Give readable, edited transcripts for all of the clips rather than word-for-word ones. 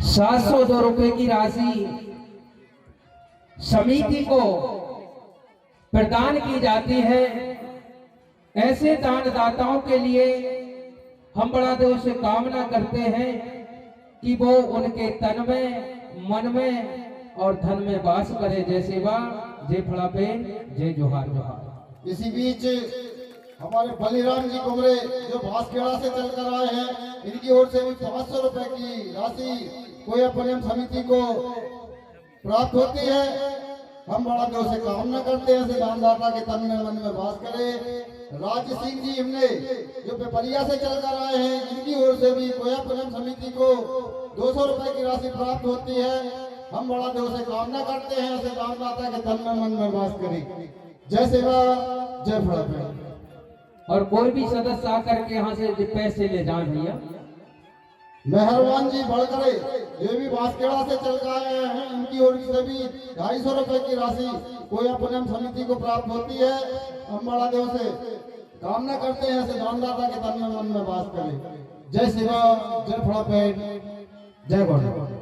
702 की राशि समिति को प्रदान की जाती है। ऐसे दानदाताओं के लिए हम बड़ा दिल से कामना करते हैं कि वो उनके तन में, मन में और धन में वास करे। जय सेवा, जय फड़ापे, जय जोहार जोहार। इसी बीच हमारे बलिराम जी कुमरे जो भास्केड़ा से चलकर आए हैं, इनकी ओर से भी 500 रुपए की राशि कोया पुण्यम समिति को प्राप्त होती है। हम बड़ा दिल से कामना करते हैं दानदाता के तन में, मन में वास करे। राज सिंह जी हमने जो पेपरिया से चलकर आए हैं, इनकी ओर से भी कोया पुण्यम समिति को 200 रुपए की राशि प्राप्त होती है। हम बड़ा दिल से कामना करते हैं ऐसे दानदाता के तन में, मन में वास करे। जय सेवा, जय फड़ापे। और कोई भी सदस्य आकर के यहाँ से पैसे ले जाए भैया। मेहरबान जी बढ़करे ये भी बांसखेड़ा से चल कर आए हैं, इनकी ओर से भी 250 रुपए की राशि कोया पुण्यम समिति को प्राप्त होती है। हम बड़ा देव से कामना करते हैं ऐसे दानदाता के तन में, मन में वास करें। जय शिवा, जय फड़ापे, जय गौड़।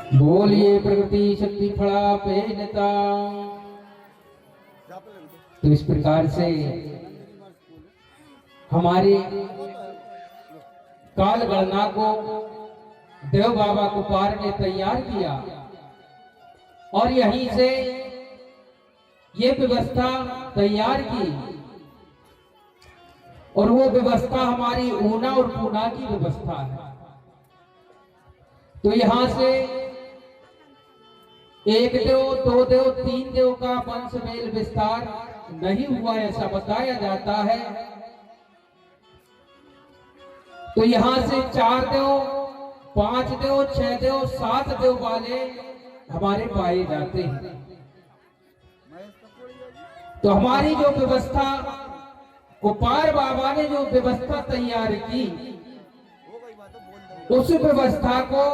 बोलिए प्रगति शक्ति फड़ापे नेता। तो इस प्रकार से हमारी काल गणना को देव बाबा कुपार ने तैयार किया और यहीं से ये व्यवस्था तैयार की। और वो व्यवस्था हमारी ऊना और पूना की व्यवस्था है। तो यहां से एक देव, दो देव, तीन देव का वंश मेल विस्तार नहीं हुआ ऐसा बताया जाता है। तो यहां से 4 देव, 5 देव, 6 देव, 7 देव वाले हमारे पाए जाते हैं। तो हमारी जो व्यवस्था कुपार बाबा ने जो व्यवस्था तैयार की, उस व्यवस्था को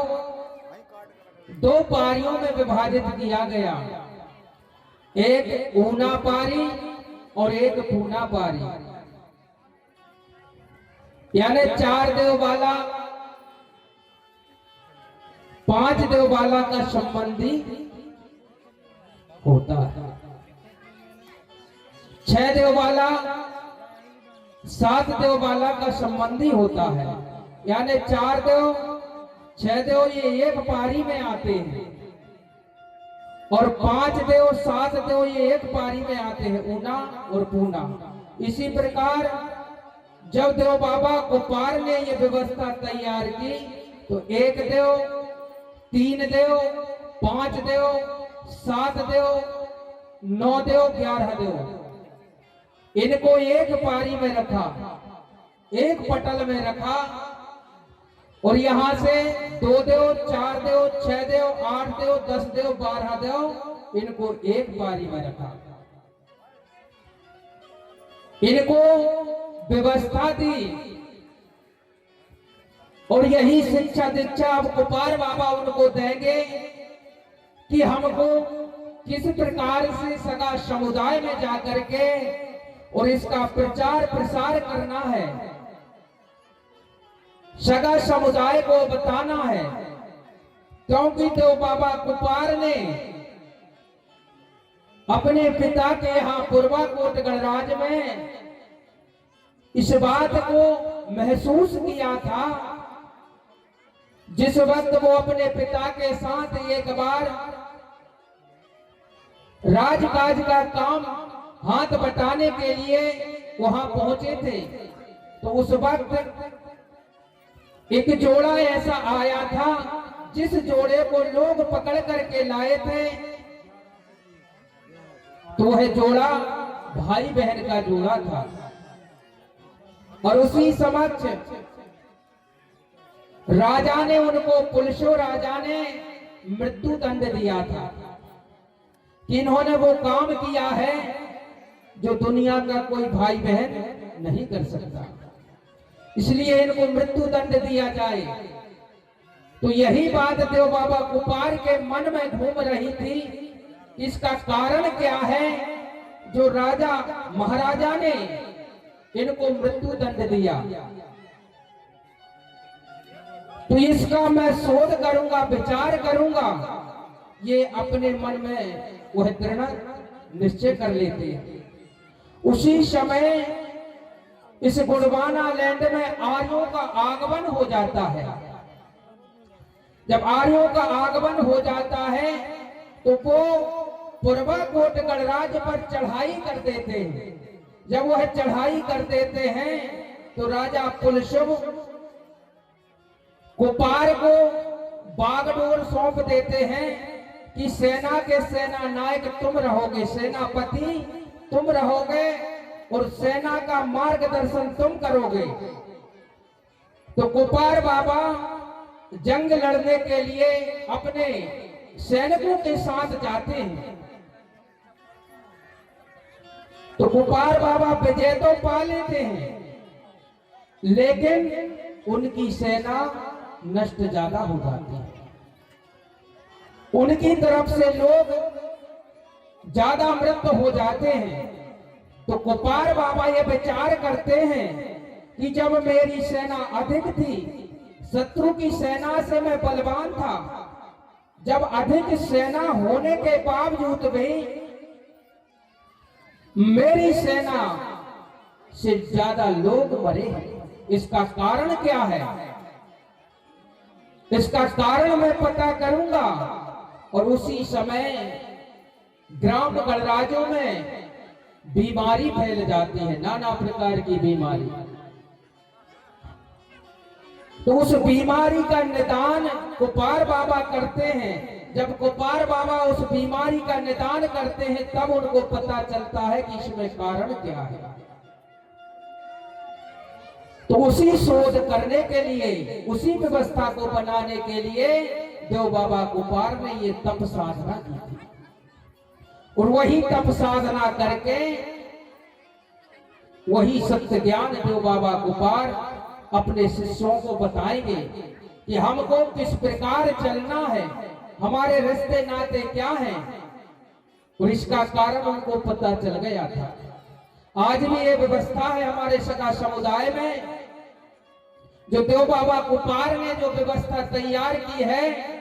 2 पारियों में विभाजित किया गया। एक ऊना पारी और एक पूना पारी, यानी 4 देव वाला 5 देव वाला का संबंधी होता है। 6 देव वाला 7 देव वाला का संबंधी होता है। यानी 4 देव 6 देव ये एक पारी में आते हैं और 5 देव 7 देव ये एक पारी में आते हैं, ऊना और पूना। इसी प्रकार जब देव बाबा कुपार ने ये व्यवस्था तैयार की तो 1 देव, 3 देव, 5 देव, 7 देव, 9 देव, 11 देव, इनको एक पारी में रखा, एक पटल में रखा। और यहां से 2 देव, 4 देव, 6 देव, 8 देव, 10 देव, 12 देव, इनको एक पारी में रखा। इनको व्यवस्था दी और यही शिक्षा दीक्षा अब कुपार बाबा उनको देंगे कि हमको किस प्रकार से सगा समुदाय में जाकर के और इसका प्रचार प्रसार करना है, सगा समुदाय को बताना है। क्योंकि देव बाबा कुपार ने अपने पिता के यहाँ पूर्वाकोट गणराज में इस बात को महसूस किया था। जिस वक्त वो अपने पिता के साथ एक बार राजकाज का काम हाथ बटाने के लिए वहां पहुंचे थे, तो उस वक्त एक जोड़ा ऐसा आया था जिस जोड़े को लोग पकड़ करके लाए थे। तो वह जोड़ा भाई बहन का जोड़ा था और उसी समक्ष राजा ने उनको, पुलिसो राजा ने मृत्यु दंड दिया था कि इन्होंने वो काम किया है जो दुनिया का कोई भाई बहन नहीं कर सकता, इसलिए इनको मृत्यु दंड दिया जाए। तो यही बात देव बाबा कुपार के मन में घूम रही थी। इसका कारण क्या है जो राजा महाराजा ने इनको मृत्यु दंड दिया, तो इसका मैं शोध करूंगा, विचार करूंगा। ये अपने मन में वह दृढ़ निश्चय कर लेते हैं। उसी समय इस गुणवाना लैंड में आर्यों का आगमन हो जाता है। जब आर्यों का आगमन हो जाता है तो वो पूर्वाकोट गणराज्य पर चढ़ाई कर देते हैं। जब वह चढ़ाई कर देते हैं तो राजा पुलशुभ कुपार को बागडोर सौंप देते हैं कि सेना के सेना नायक तुम रहोगे, सेनापति तुम रहोगे और सेना का मार्गदर्शन तुम करोगे। तो कुपार बाबा जंग लड़ने के लिए अपने सैनिकों के साथ जाते हैं। तो कुपार बाबा विजय तो पा लेते हैं, लेकिन उनकी सेना नष्ट ज्यादा हो जाती है। उनकी तरफ से लोग ज्यादा मृत हो जाते हैं। तो कुपार बाबा ये विचार करते हैं कि जब मेरी सेना अधिक थी, शत्रु की सेना से मैं बलवान था, जब अधिक सेना होने के बावजूद भी मेरी सेना से ज्यादा लोग मरे, इसका कारण क्या है? इसका कारण मैं पता करूंगा। और उसी समय ग्राम गणराज्यों में बीमारी फैल जाती है, नाना प्रकार की बीमारी। तो उस बीमारी का निदान कुपार बाबा करते हैं। जब कुपार बाबा उस बीमारी का निदान करते हैं तब उनको पता चलता है कि इसमें कारण क्या है। तो उसी शोध करने के लिए, उसी व्यवस्था को बनाने के लिए देव बाबा कुपार ने ये तप साधना की थी। और वही तप साधना करके वही सत्य ज्ञान देव बाबा कुपार अपने शिष्यों को बताएंगे कि हमको किस प्रकार चलना है, हमारे रिश्ते नाते क्या हैं। और इसका कारण उनको पता चल गया था। आज भी ये व्यवस्था है हमारे सगा समुदाय में, जो देव बाबा कुपार ने जो व्यवस्था तैयार की है।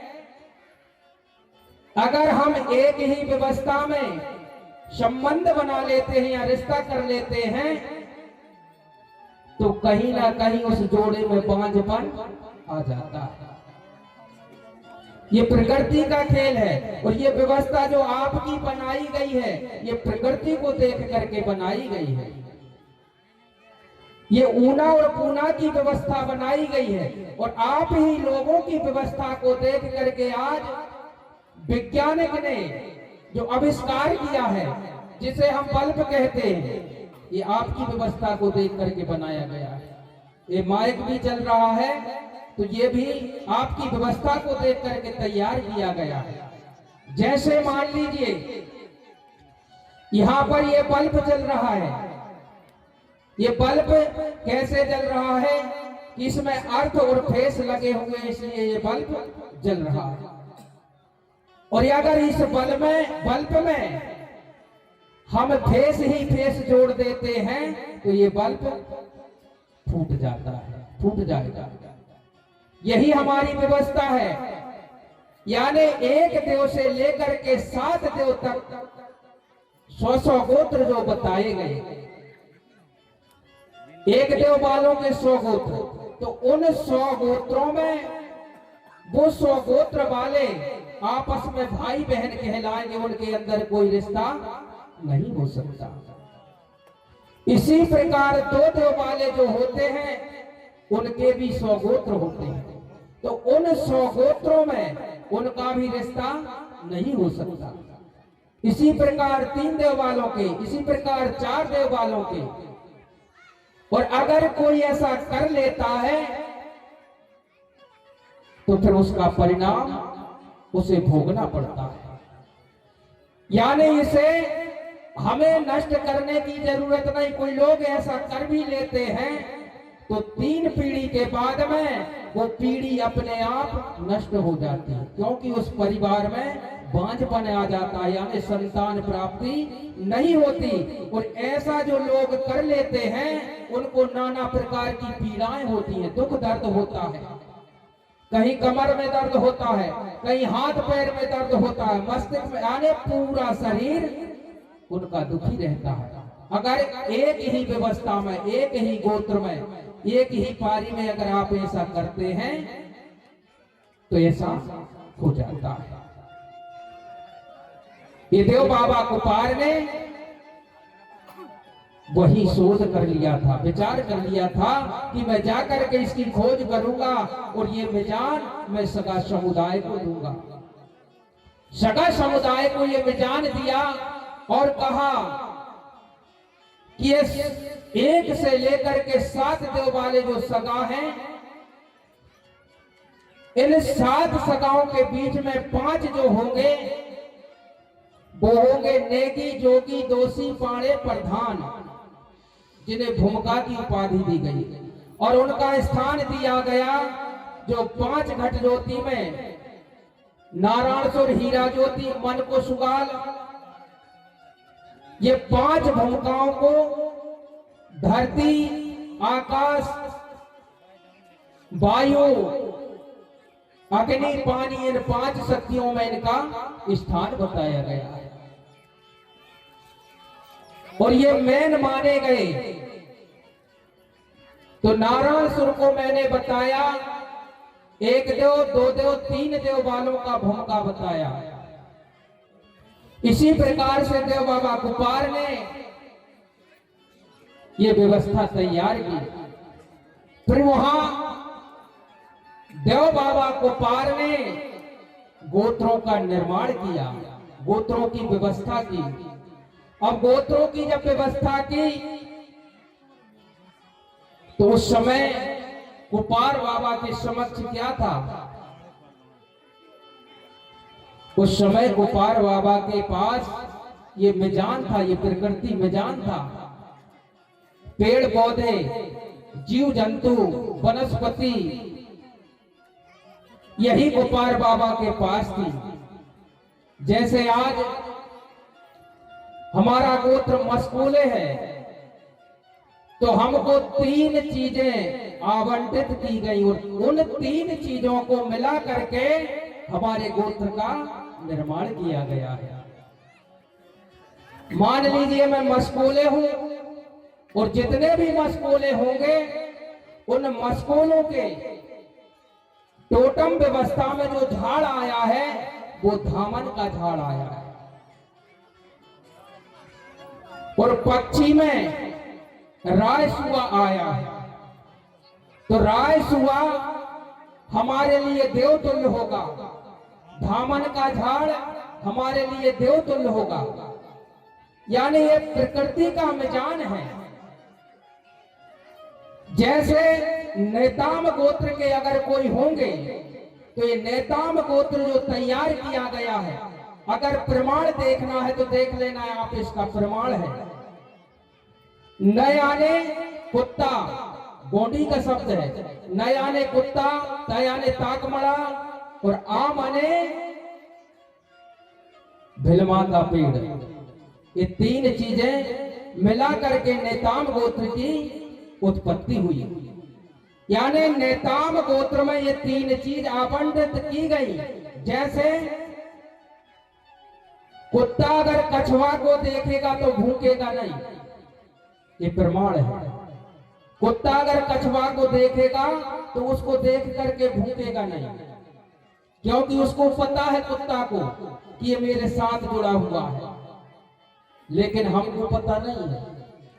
अगर हम एक ही व्यवस्था में संबंध बना लेते हैं या रिश्ता कर लेते हैं तो कहीं ना कहीं उस जोड़े में बांझपन आ जाता है। ये प्रकृति का खेल है। और ये व्यवस्था जो आपकी बनाई गई है, ये प्रकृति को देख करके बनाई गई है। ये ऊना और पूना की व्यवस्था बनाई गई है। और आप ही लोगों की व्यवस्था को देख करके आज वैज्ञानिक ने जो आविष्कार किया है, जिसे हम बल्ब कहते हैं, ये आपकी व्यवस्था को देख करके बनाया गया है। ये माइक भी चल रहा है तो ये भी आपकी व्यवस्था को देख करके तैयार किया गया है। जैसे मान लीजिए यहां पर ये बल्ब चल रहा है। ये बल्ब कैसे जल रहा है कि इसमें अर्थ और फेस लगे हुए, इसलिए ये बल्ब जल रहा है। और अगर इस बल्ब में हम फेस ही फेस जोड़ देते हैं तो ये बल्ब फूट जाता है, फूट जाएगा। यही हमारी व्यवस्था है। यानी एक देव से लेकर के 7 देव तक 100 गोत्र जो बताए गए, एक देव वालों के 100 गोत्र, तो उन 100 गोत्रों में वो 100 गोत्र वाले आपस में भाई बहन कहलाएंगे। उनके अंदर कोई रिश्ता नहीं हो सकता। इसी प्रकार 2 देव वाले जो होते हैं उनके भी 100 गोत्र होते हैं। तो उन 100 गोत्रों में उनका भी रिश्ता नहीं हो सकता। इसी प्रकार 3 देव वालों के, इसी प्रकार 4 देव वालों के। और अगर कोई ऐसा कर लेता है तो फिर उसका परिणाम उसे भोगना पड़ता है। यानी इसे हमें नष्ट करने की जरूरत नहीं। कोई लोग ऐसा कर भी लेते हैं तो 3 पीढ़ी के बाद में वो पीढ़ी अपने आप नष्ट हो जाती है, क्योंकि उस परिवार में बांझपन आ जाता है, यानी संतान प्राप्ति नहीं होती। और ऐसा जो लोग कर लेते हैं उनको नाना प्रकार की पीड़ाएं होती हैं, दुख दर्द होता है, कहीं कमर में दर्द होता है, कहीं हाथ पैर में दर्द होता है, मस्तिष्क में, यानी पूरा शरीर उनका दुखी रहता है। अगर एक ही व्यवस्था में, एक ही गोत्र में, एक ही पारी में अगर आप ऐसा करते हैं तो ऐसा हो जाता है। ये देव बाबा कुपार ने वही शोध कर लिया था, विचार कर लिया था कि मैं जाकर के इसकी खोज करूंगा और ये विजान मैं सगा समुदाय को दूंगा। सगा समुदाय को ये विजान दिया और कहा कि 1 से लेकर के 7 देव वाले जो सगा हैं, इन 7 सगाओं के बीच में 5 जो होंगे वो होंगे नेगी, जोगी, दोषी, पाड़े, प्रधान, जिन्हें भूमिका की उपाधि दी गई और उनका स्थान दिया गया जो 5 घट ज्योति में नारायणसुर, हीरा ज्योति, मन को सुगाल, ये 5 भूमिकाओं को धरती, आकाश, वायु, अग्नि, पानी, इन 5 शक्तियों में इनका स्थान बताया गया है और ये मेन माने गए। तो नारायणसुर को मैंने बताया 1 देव, 2 देव, 3 देव वालों का भूमिका बताया। इसी प्रकार से देव बाबा कुपार ने ये व्यवस्था तैयार की। फिर वहां देव बाबा कुपार ने गोत्रों का निर्माण किया, गोत्रों की व्यवस्था की। अब गोत्रों की जब व्यवस्था की तो उस समय कुपार बाबा के समक्ष क्या था? उस समय कुपार बाबा के पास ये मिजान था, ये प्रकृति मिजान था। पेड़ पौधे, जीव जंतु, वनस्पति, यही कुपार बाबा के पास थी। जैसे आज हमारा गोत्र मस्कुले है तो हमको 3 चीजें आवंटित की गई और उन 3 चीजों को मिला करके हमारे गोत्र का निर्माण किया गया है। मान लीजिए मैं मस्कुले हूं और जितने भी मस्कुले होंगे उन मस्कुलों के टोटम व्यवस्था में जो झाड़ आया है वो धामन का झाड़ आया है और पक्षी में राय सुआ आया है। तो राय सुआ हमारे लिए देवतुल्य होगा, धामन का झाड़ हमारे लिए देवतुल्य होगा। यानी ये प्रकृति का मिजान है। जैसे नेताम गोत्र के अगर कोई होंगे तो ये नेताम गोत्र जो तैयार किया गया है, अगर प्रमाण देखना है तो देख लेना है आप, इसका प्रमाण है। नयाने कुत्ता, गोंडी का शब्द है, नयाने कुत्ता, तयाने ताकमड़ा और आ माने भिलमा का पेड़। ये 3 चीजें मिला करके नेताम गोत्र की उत्पत्ति हुई। यानी नेताम गोत्र में ये 3 चीज आवंटित की गई। जैसे कुत्ता अगर कछुआ को देखेगा तो भूखेगा नहीं, ये प्रमाण है। कुत्ता अगर कछुआ को देखेगा तो उसको देख करके भूखेगा नहीं, क्योंकि उसको पता है कुत्ता को कि ये मेरे साथ जुड़ा हुआ है। लेकिन हमको पता नहीं है,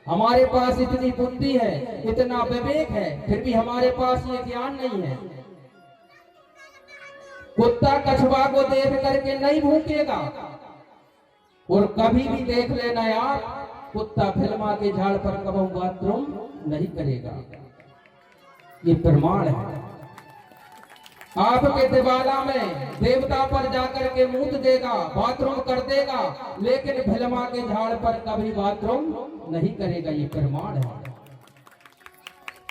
हमारे पास इतनी बुद्धि है, इतना विवेक है, फिर भी हमारे पास ये ज्ञान नहीं है। कुत्ता कछुआ को देख करके नहीं भूखेगा और कभी भी देख लेना यार, कुत्ता फिल्मा के झाड़ पर कभी बाथरूम नहीं करेगा। ये प्रमाण है। आपके दिवाला में देवता पर जाकर के मूत देगा, बाथरूम कर देगा, लेकिन फिल्मा के झाड़ पर कभी बाथरूम नहीं करेगा। ये प्रमाण है।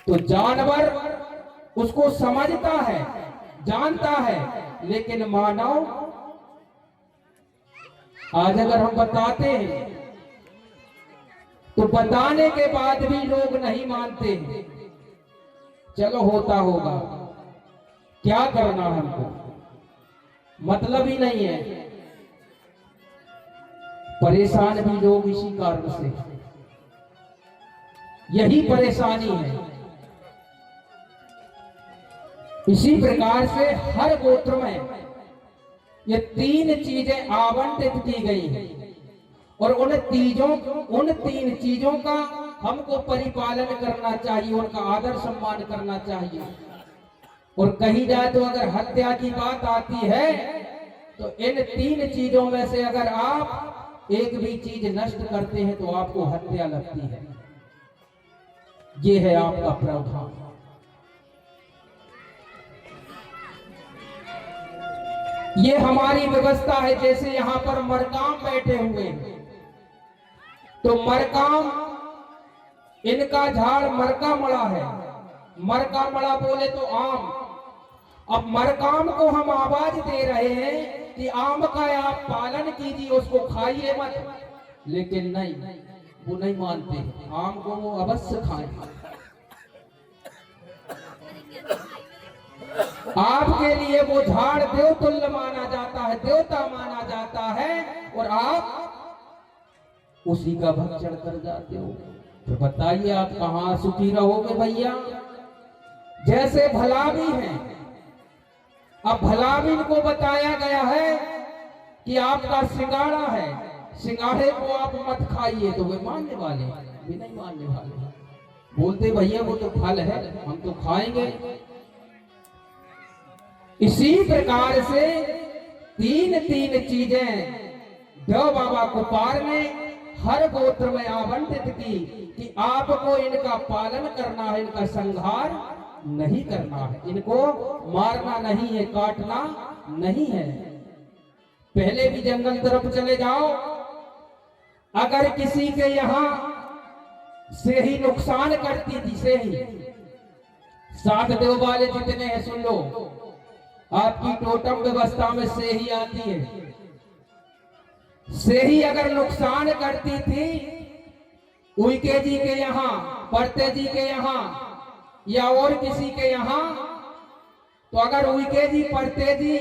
तो जानवर उसको समझता है, जानता है, लेकिन मानव आज अगर हम बताते हैं तो बताने के बाद भी लोग नहीं मानते हैं। चलो होता होगा, क्या करना हमको, मतलब ही नहीं है। परेशान भी लोग इसी कारण से, यही परेशानी है। इसी प्रकार से हर गोत्र में ये 3 चीजें आवंटित की गई हैं और उन 3 चीजों का हमको परिपालन करना चाहिए, उनका आदर सम्मान करना चाहिए। और कही जाए तो अगर हत्या की बात आती है तो इन 3 चीजों में से अगर आप एक भी चीज नष्ट करते हैं तो आपको हत्या लगती है। ये है आपका प्रावधान। ये हमारी व्यवस्था है। जैसे यहां पर मरकाम बैठे हुए हैं तो मरकाम, इनका झाड़ मरका मड़ा है। मरका मड़ा बोले तो आम। अब मरकाम को हम आवाज दे रहे हैं कि आम का आप पालन कीजिए, उसको खाइए मत, लेकिन नहीं, वो नहीं मानते। आम को वो अवश्य खाएं। आपके लिए वो झाड़ देवतुल्य माना जाता है, देवता माना जाता है, और आप उसी का भक्षण कर जाते हो। तो बताइए आप कहां सुखी रहोगे भैया। जैसे भलावी हैं, अब भलावीन को बताया गया है कि आपका सिंगाड़ा है, सिंगाड़े को आप मत खाइए, तो वे मानने वाले भी नहीं मानने वाले, बोलते भैया वो तो फल है, हम तो खाएंगे। इसी प्रकार से 3 चीजें देव बाबा कुपार ने हर गोत्र में आवंटित की कि आपको इनका पालन करना है, इनका संहार नहीं करना है, इनको मारना नहीं है, काटना नहीं है। पहले भी जंगल तरफ चले जाओ, अगर किसी के यहां से ही नुकसान करती थी, से ही 7 देव वाले जितने हैं सुन लो, आपकी टोटम व्यवस्था में से ही आती है। से ही अगर नुकसान करती थी उइके जी के यहां, परते जी के यहां या और किसी के यहां, तो अगर उइके जी परते जी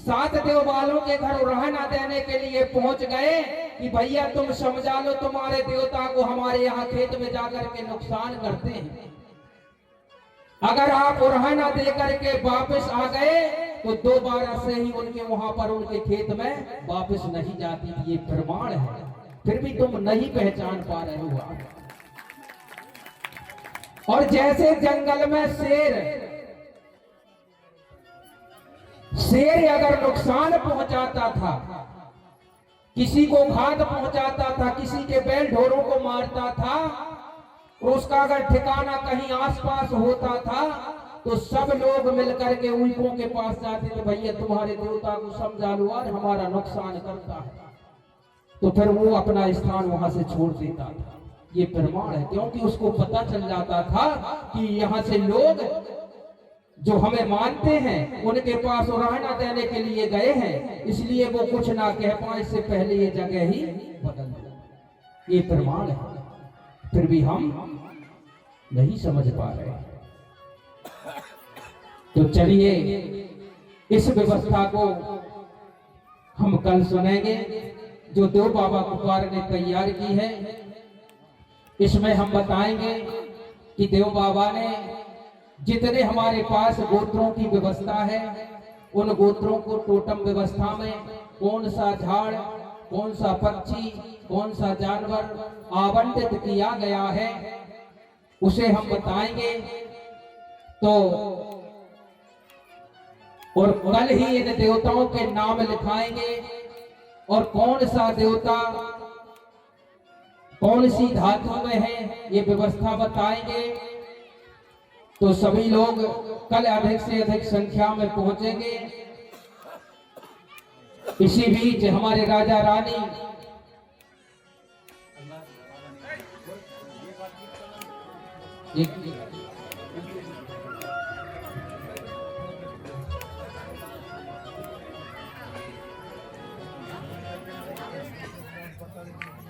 7 देव वालों के घर रहना देने के लिए पहुंच गए कि भैया तुम समझा लो तुम्हारे देवता को हमारे यहाँ खेत में जाकर के नुकसान करते हैं, अगर आप रहना दे करके वापस आ गए तो दोबारा से ही उनके वहां पर उनके खेत में वापस नहीं जाती थी। ये प्रमाण है, फिर भी तुम नहीं पहचान पा रहे हो आप। और जैसे जंगल में शेर अगर नुकसान पहुंचाता था, किसी को घात पहुंचाता था, किसी के बैल ढोरों को मारता था, और उसका अगर ठिकाना कहीं आसपास होता था तो सब लोग मिलकर के उइकों के पास जाते थे, भैया तुम्हारे देवता को समझा लो आज हमारा नुकसान करता है, तो फिर वो अपना स्थान वहां से छोड़ देता था। ये प्रमाण है, क्योंकि उसको पता चल जाता था कि यहाँ से लोग जो हमें मानते हैं उनके पास रहना देने के लिए गए हैं, इसलिए वो कुछ ना कह पाए, इससे पहले ये जगह ही बदल दे। ये प्रमाण है, फिर भी हम नहीं समझ पा रहे। तो चलिए इस व्यवस्था को हम कल सुनेंगे जो देव बाबा कुपार ने तैयार की है। इसमें हम बताएंगे कि देव बाबा ने जितने हमारे पास गोत्रों की व्यवस्था है उन गोत्रों को टोटम व्यवस्था में कौन सा झाड़, कौन सा पक्षी, कौन सा जानवर आवंटित किया गया है उसे हम बताएंगे। तो और कल ही इन देवताओं के नाम लिखाएंगे और कौन सा देवता कौन सी धातु में है ये व्यवस्था बताएंगे। तो सभी लोग कल अधिक से अधिक संख्या में पहुंचेंगे। इसी बीच हमारे राजा रानी एक